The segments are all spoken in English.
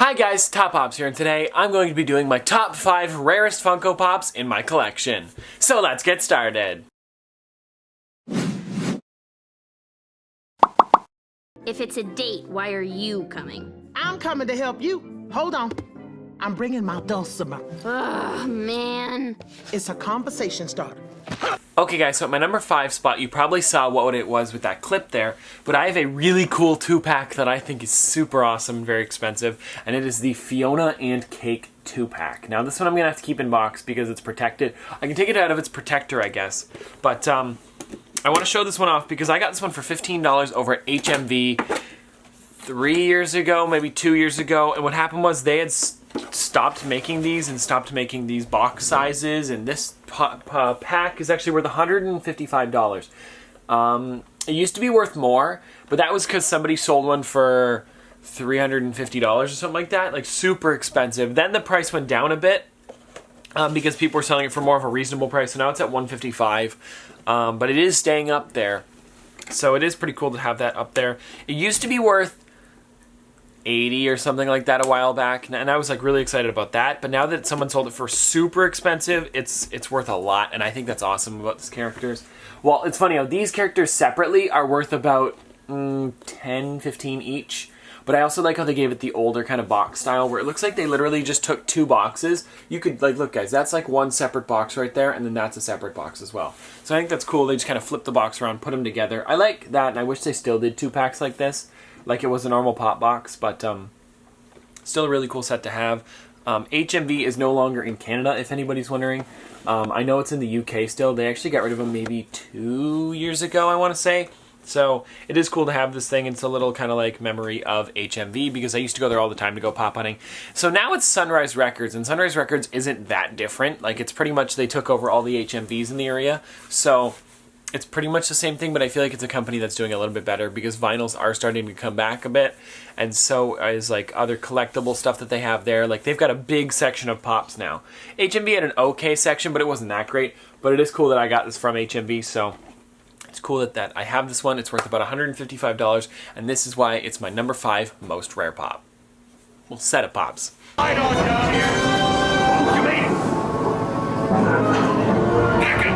Hi guys, Top Pops here, and today I'm going to be doing my top 5 rarest Funko Pops in my collection. So let's get started. If it's a date, why are you coming? I'm coming to help you. Hold on. I'm bringing my dulcimer. Ugh, man. It's a conversation starter. Okay guys, so at my number 5 spot, you probably saw what it was with that clip there, but I have a really cool 2-pack that I think is super awesome and very expensive, and it is the Fiona and Cake 2-pack. Now this one I'm going to have to keep in box because it's protected. I can take it out of its protector, I guess, but I want to show this one off because I got this one for $15 over at HMV 3 years ago, maybe 2 years ago, and what happened was they had stopped making these and stopped making these box sizes, and this pack is actually worth $155. It used to be worth more, but that was because somebody sold one for $350 or something like that, like super expensive. Then the price went down a bit because people were selling it for more of a reasonable price, so now it's at $155, but it is staying up there, so it is pretty cool to have that up there. It used to be worth $80 or something like that a while back, and I was like really excited about that, but now that someone sold it for super expensive, it's worth a lot, and I think that's awesome about these characters. Well, it's funny how these characters separately are worth about 10, 15 each, but I also like how they gave it the older kind of box style where it looks like they literally just took 2 boxes. You could, like, look guys, that's like one separate box right there, and then that's a separate box as well. So I think that's cool. They just kind of flip the box around, put them together. I like that, and I wish they still did 2-packs like this, like it was a normal pop box, but still a really cool set to have. HMV is no longer in Canada, if anybody's wondering. I know it's in the UK still. They actually got rid of them maybe 2 years ago, I want to say. So it is cool to have this thing. It's a little kind of like memory of HMV because I used to go there all the time to go pop hunting. So now it's Sunrise Records, and Sunrise Records isn't that different. Like, it's pretty much they took over all the HMVs in the area. So it's pretty much the same thing, but I feel like it's a company that's doing a little bit better because vinyls are starting to come back a bit, and so is like other collectible stuff that they have there. Like, they've got a big section of pops now. HMV had an okay section, but it wasn't that great. But it is cool that I got this from HMV, so it's cool that I have this one. It's worth about $155, and this is why it's my number 5 most rare pop. Well, set of pops. Light on down here. You made it. Back up.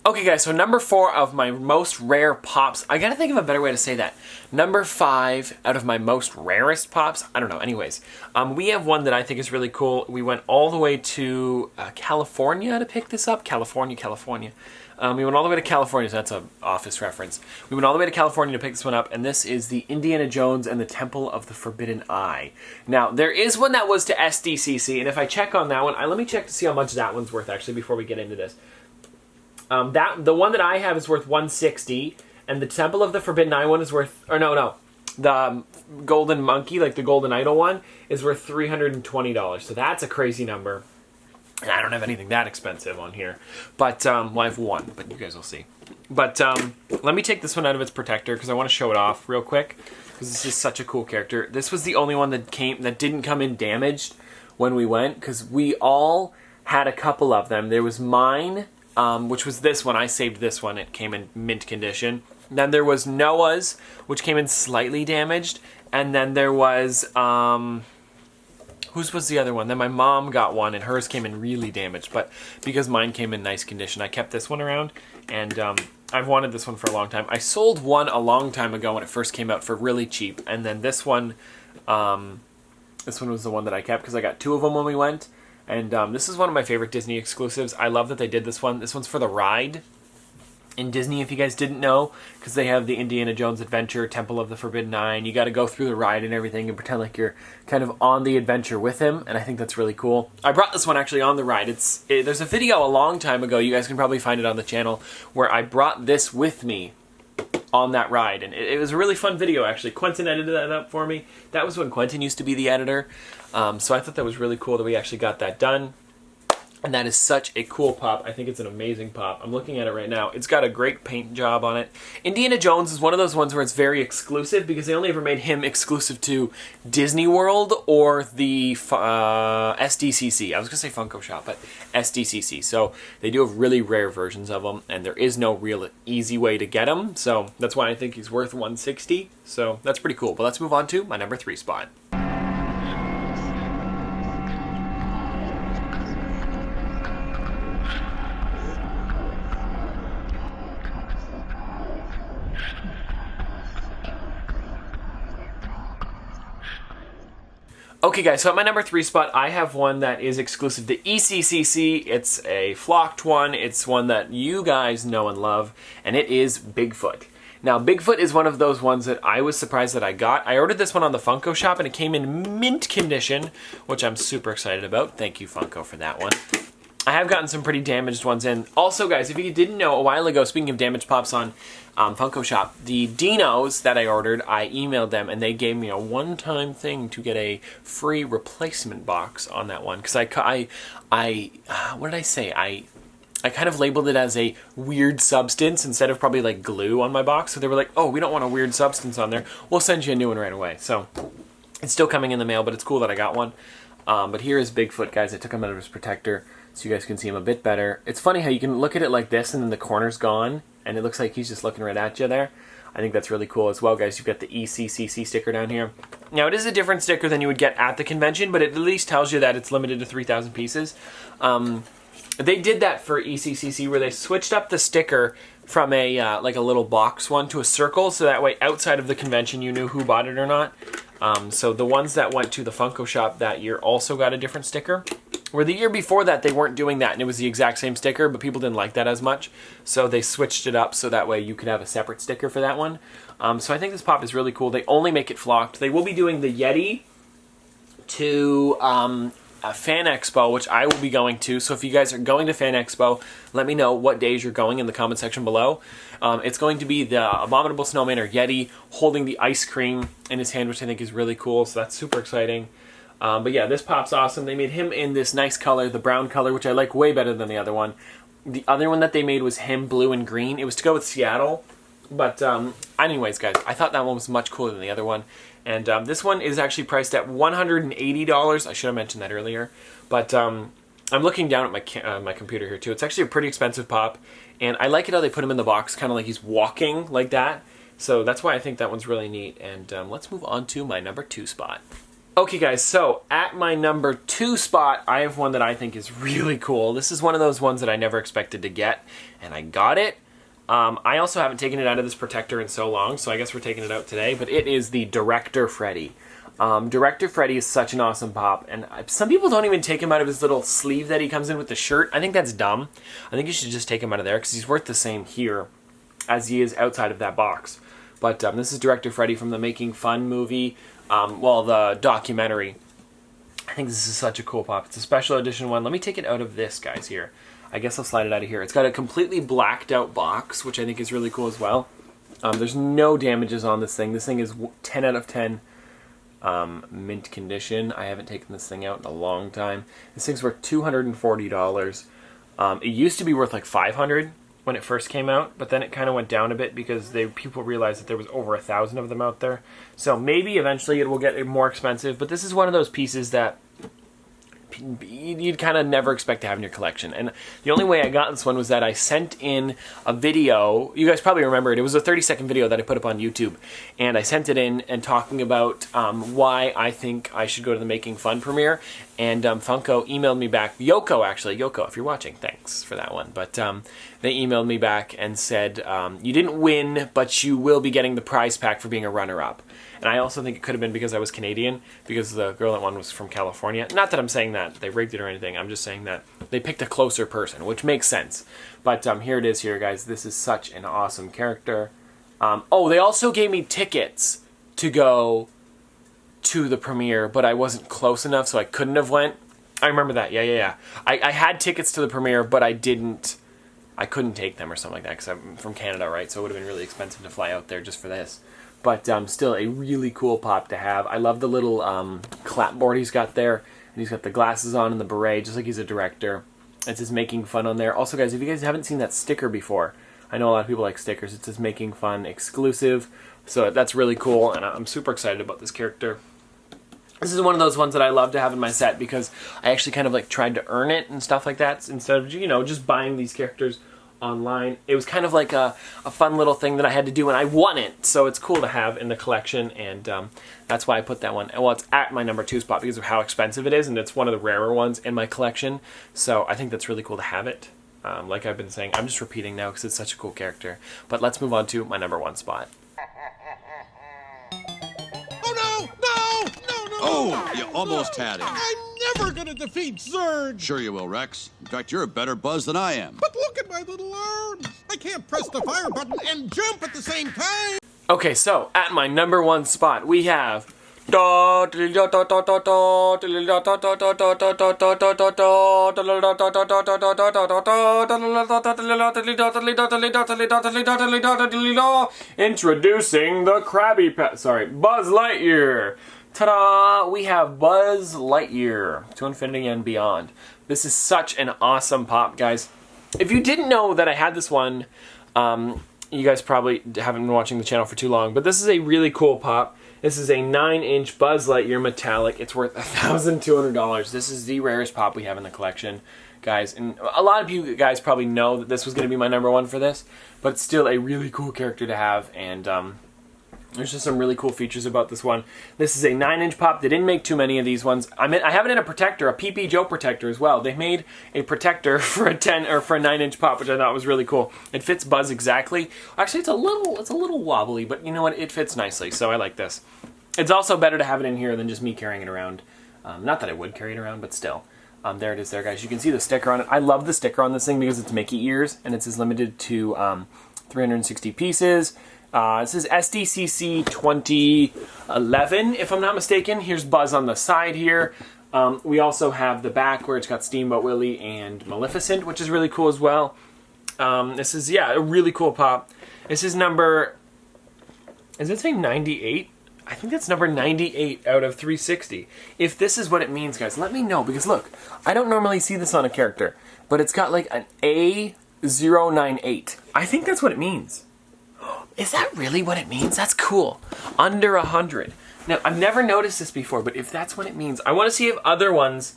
Okay guys, so number 4 of my most rare pops. I gotta think of a better way to say that. Number 5 out of my most rarest pops. I don't know, anyways. We have one that I think is really cool. We went all the way to California to pick this up. California. We went all the way to California, so that's an office reference. We went all the way to California to pick this one up, and this is the Indiana Jones and the Temple of the Forbidden Eye. Now, there is one that was to SDCC, and if I check on that one, let me check to see how much that one's worth, actually, before we get into this. The one that I have is worth $160, and the Temple of the Forbidden Eye one is worth, or no, the Golden Monkey, like the Golden Idol one, is worth $320. So that's a crazy number, and I don't have anything that expensive on here. But well, I have one, but you guys will see. But let me take this one out of its protector because I want to show it off real quick because this is such a cool character. This was the only one that didn't come in damaged when we went because we all had a couple of them. There was mine. Which was this one. I saved this one. It came in mint condition. Then there was Noah's, which came in slightly damaged. And then there was, whose was the other one? Then my mom got one, and hers came in really damaged. But because mine came in nice condition, I kept this one around. And I've wanted this one for a long time. I sold one a long time ago when it first came out for really cheap. And then this one was the one that I kept because I got 2 of them when we went. And this is one of my favorite Disney exclusives. I love that they did this one. This one's for the ride in Disney, if you guys didn't know, because they have the Indiana Jones Adventure, Temple of the Forbidden Eye, and you got to go through the ride and everything and pretend like you're kind of on the adventure with him, and I think that's really cool. I brought this one actually on the ride. There's a video a long time ago, you guys can probably find it on the channel, where I brought this with me on that ride, and it was a really fun video actually. Quentin edited that up for me. That was when Quentin used to be the editor, so I thought that was really cool that we actually got that done. And that is such a cool pop. I think it's an amazing pop. I'm looking at it right now. It's got a great paint job on it. Indiana Jones is one of those ones where it's very exclusive because they only ever made him exclusive to Disney World or the SDCC. I was going to say Funko Shop, but SDCC. So they do have really rare versions of them, and there is no real easy way to get them. So that's why I think he's worth $160. So that's pretty cool. But let's move on to my number 3 spot. Okay guys, so at my number 3 spot, I have one that is exclusive to ECCC. It's a flocked one. It's one that you guys know and love, and it is Bigfoot. Now, Bigfoot is one of those ones that I was surprised that I got. I ordered this one on the Funko Shop, and it came in mint condition, which I'm super excited about. Thank you, Funko, for that one. I have gotten some pretty damaged ones in. Also, guys, if you didn't know, a while ago, speaking of damaged pops on Funko Shop, the Dinos that I ordered, I emailed them, and they gave me a one-time thing to get a free replacement box on that one. Because what did I say? I kind of labeled it as a weird substance instead of probably like glue on my box. So they were like, oh, we don't want a weird substance on there. We'll send you a new one right away. So it's still coming in the mail, but it's cool that I got one. But here is Bigfoot, guys. I took him out of his protector so you guys can see him a bit better. It's funny how you can look at it like this and then the corner's gone and it looks like he's just looking right at you there. I think that's really cool as well, guys. You've got the ECCC sticker down here. Now, it is a different sticker than you would get at the convention, but it at least tells you that it's limited to 3,000 pieces. They did that for ECCC where they switched up the sticker from a like a little box one to a circle, so that way outside of the convention you knew who bought it or not. So the ones that went to the Funko Shop that year also got a different sticker. Where the year before that they weren't doing that and it was the exact same sticker, but people didn't like that as much. So they switched it up so that way you could have a separate sticker for that one. So I think this pop is really cool. They only make it flocked. They will be doing the Yeti to a Fan Expo, which I will be going to. So if you guys are going to Fan Expo, let me know what days you're going in the comment section below. It's going to be the Abominable Snowman or Yeti holding the ice cream in his hand, which I think is really cool. So that's super exciting. But yeah, this pop's awesome. They made him in this nice color, the brown color, which I like way better than the other one. The other one that they made was him blue and green. It was to go with Seattle. But anyways, guys, I thought that one was much cooler than the other one. And this one is actually priced at $180. I should have mentioned that earlier. But I'm looking down at my computer here, too. It's actually a pretty expensive pop. And I like it how they put him in the box, kind of like he's walking like that. So that's why I think that one's really neat. And let's move on to my number 2 spot. Okay guys, so at my number 2 spot, I have one that I think is really cool. This is one of those ones that I never expected to get, and I got it. I also haven't taken it out of this protector in so long, so I guess we're taking it out today, but it is the Director Freddy. Director Freddy is such an awesome pop, and some people don't even take him out of his little sleeve that he comes in with the shirt. I think that's dumb. I think you should just take him out of there, because he's worth the same here as he is outside of that box. But this is Director Freddy from the Making Fun movie. Well, the documentary. I think this is such a cool pop. It's a special edition one. Let me take it out of this, guys, here. I guess I'll slide it out of here. It's got a completely blacked out box, which I think is really cool as well. There's no damages on this thing. This thing is 10 out of 10 mint condition. I haven't taken this thing out in a long time. This thing's worth $240. It used to be worth like $500 when it first came out, but then it kind of went down a bit because people realized that there was over 1,000 of them out there. So maybe eventually it will get more expensive, but this is one of those pieces that you'd kind of never expect to have in your collection. And the only way I got this one was that I sent in a video. You guys probably remember it. It was a 30-second video that I put up on YouTube. And I sent it in and talking about why I think I should go to the Making Fun premiere. And Funko emailed me back. Yoko, actually. Yoko, if you're watching, thanks for that one. But they emailed me back and said, you didn't win, but you will be getting the prize pack for being a runner-up. And I also think it could have been because I was Canadian, because the girl that won was from California. Not that I'm saying that they rigged it or anything. I'm just saying that they picked a closer person, which makes sense. But here it is here, guys. This is such an awesome character. Oh, they also gave me tickets to go to the premiere, but I wasn't close enough, so I couldn't have went. I remember that. Yeah. I had tickets to the premiere, but I couldn't take them or something like that because I'm from Canada, right? So it would have been really expensive to fly out there just for this. But still a really cool pop to have. I love the little clapboard he's got there. And he's got the glasses on and the beret, just like he's a director. It says making fun on there. Also, guys, if you guys haven't seen that sticker before, I know a lot of people like stickers. It says making fun exclusive. So that's really cool, and I'm super excited about this character. This is one of those ones that I love to have in my set because I actually kind of like tried to earn it and stuff like that instead of, you know, just buying these characters online. It was kind of like a fun little thing that I had to do, and I won it. So it's cool to have in the collection, and that's why I put that one. Well, it's at my number 2 spot because of how expensive it is, and it's one of the rarer ones in my collection. So I think that's really cool to have it. Like I've been saying, I'm just repeating now because it's such a cool character. But let's move on to my number 1 spot. Oh, you almost had him. I'm never gonna defeat Zurg. Sure you will, Rex. In fact, you're a better Buzz than I am. But look at my little arms. I can't press the fire button and jump at the same time. Okay, so at my number 1 spot, we have introducing the Krabby Patty. Sorry, Buzz Lightyear. Ta-da! We have Buzz Lightyear to infinity and beyond. This is such an awesome pop, guys. If you didn't know that I had this one, you guys probably haven't been watching the channel for too long, but this is a really cool pop. This is a 9-inch Buzz Lightyear metallic. It's worth $1,200. This is the rarest pop we have in the collection, guys. And a lot of you guys probably know that this was going to be my number 1 for this, but it's still a really cool character to have, and there's just some really cool features about this one. This is a 9-inch pop. They didn't make too many of these ones. I have it in a protector, a PP Joe protector as well. They made a protector for a 9-inch pop, which I thought was really cool. It fits Buzz exactly. Actually, it's a little wobbly, but you know what? It fits nicely, so I like this. It's also better to have it in here than just me carrying it around. Not that I would carry it around, but still. There it is there, guys. You can see the sticker on it. I love the sticker on this thing because it's Mickey ears, and it's limited to 360 pieces. This is SDCC 2011, if I'm not mistaken. Here's Buzz on the side here. We also have the back where it's got Steamboat Willie and Maleficent, which is really cool as well. This is, yeah, a really cool pop. This is number, is it saying 98? I think that's number 98 out of 360. If this is what it means, guys, let me know. Because look, I don't normally see this on a character, but it's got like an A098. I think that's what it means. Is that really what it means? That's cool. Under 100. Now, I've never noticed this before, but if that's what it means, I want to see if other ones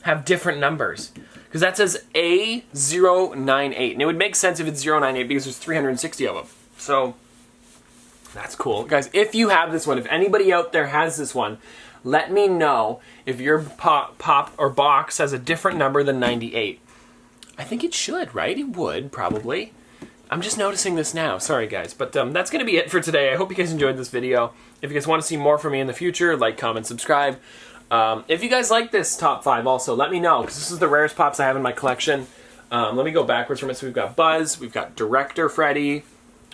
have different numbers. Because that says A098. And it would make sense if it's 098 because there's 360 of them. So, that's cool. Guys, if you have this one, if anybody out there has this one, let me know if your pop or box has a different number than 98. I think it should, right? It would, probably. I'm just noticing this now. Sorry, guys. But that's going to be it for today. I hope you guys enjoyed this video. If you guys want to see more from me in the future, like, comment, subscribe. If you guys like this top 5 also, let me know, because this is the rarest pops I have in my collection. Let me go backwards from it. So we've got Buzz, we've got Director Freddy,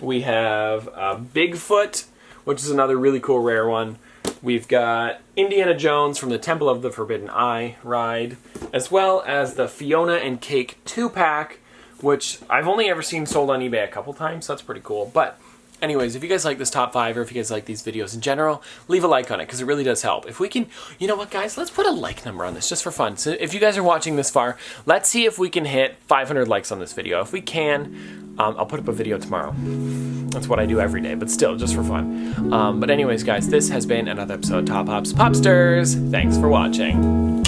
we have Bigfoot, which is another really cool rare one. We've got Indiana Jones from the Temple of the Forbidden Eye ride, as well as the Fiona and Cake 2-pack, which I've only ever seen sold on eBay a couple times, so that's pretty cool. But anyways, if you guys like this top 5, or if you guys like these videos in general, leave a like on it, because it really does help. If we can, you know what, guys, let's put a like number on this, just for fun. So if you guys are watching this far, let's see if we can hit 500 likes on this video. If we can, I'll put up a video tomorrow. That's what I do every day, but still, just for fun. But anyways, guys, this has been another episode of Top Pops Popsters. Thanks for watching.